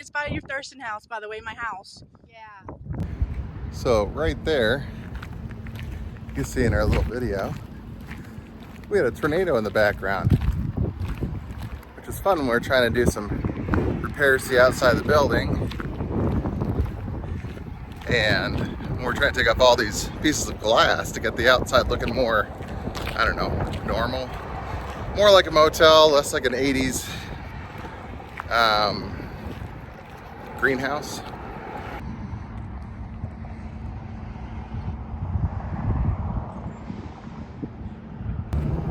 It's by your Thurston house, by the way, my house. Yeah. So right there, you can see in our little video, we had a tornado in the background, which is fun when we're trying to do some repairs to the outside of the building. And we're trying to take off all these pieces of glass to get the outside looking more, I don't know, normal. More like a motel, less like an 80s greenhouse.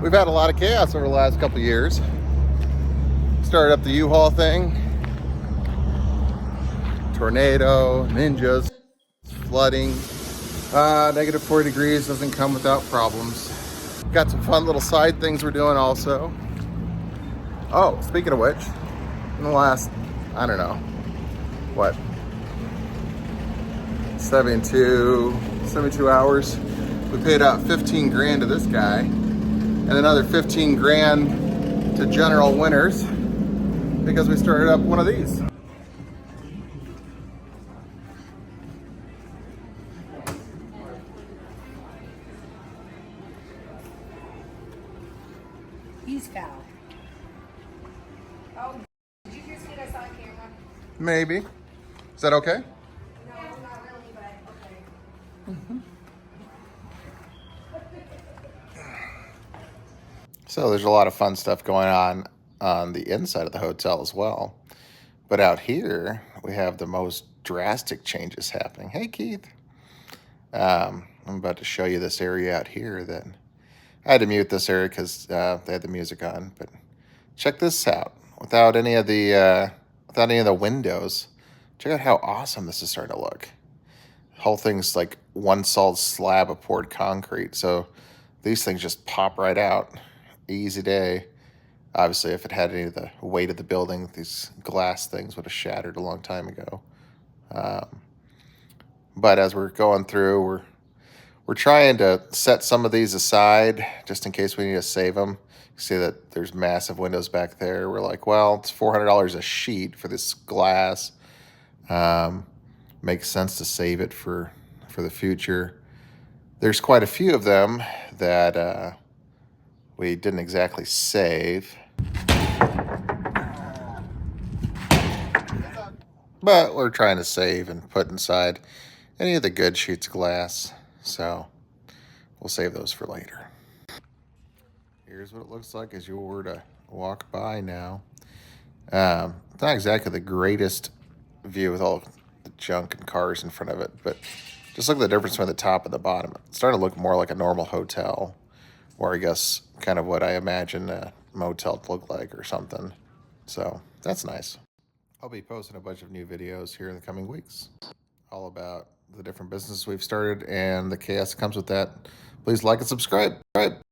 We've had a lot of chaos over the last couple of years. Started up the U-Haul thing. Tornado, ninjas, flooding. Negative 40 degrees doesn't come without problems. Got some fun little side things we're doing also. Oh, speaking of which, in the last, I don't know, what, 72 hours, we paid out 15 grand to this guy and another 15 grand to General Winners because we started up one of these. He's foul. Oh, did you just get us on camera? Maybe. Is that okay? No, not really, but okay. So there's a lot of fun stuff going on the inside of the hotel as well. But out here, we have the most drastic changes happening. Hey, Keith. I'm about to show you this area out here that I had to mute this area because they had the music on. But check this out. Without any of the windows, check out how awesome this is starting to look. The whole thing's like one solid slab of poured concrete. So these things just pop right out. Easy day. Obviously, if it had any of the weight of the building, these glass things would have shattered a long time ago. But as we're going through, we're trying to set some of these aside just in case we need to save them. You see that there's massive windows back there. We're like, well, it's $400 a sheet for this glass. Makes sense to save it for the future. There's quite a few of them that we didn't exactly save. But we're trying to save and put inside any of the good sheets of glass. So we'll save those for later. Here's what it looks like as you were to walk by now. It's not exactly the greatest view with all the junk and cars in front of it, but just look at the difference between the top and the bottom. It's starting to look more like a normal hotel, or I guess kind of what I imagine a motel to look like or something. So that's nice. I'll be posting a bunch of new videos here in the coming weeks, all about the different businesses we've started and the chaos that comes with that. Please like and subscribe.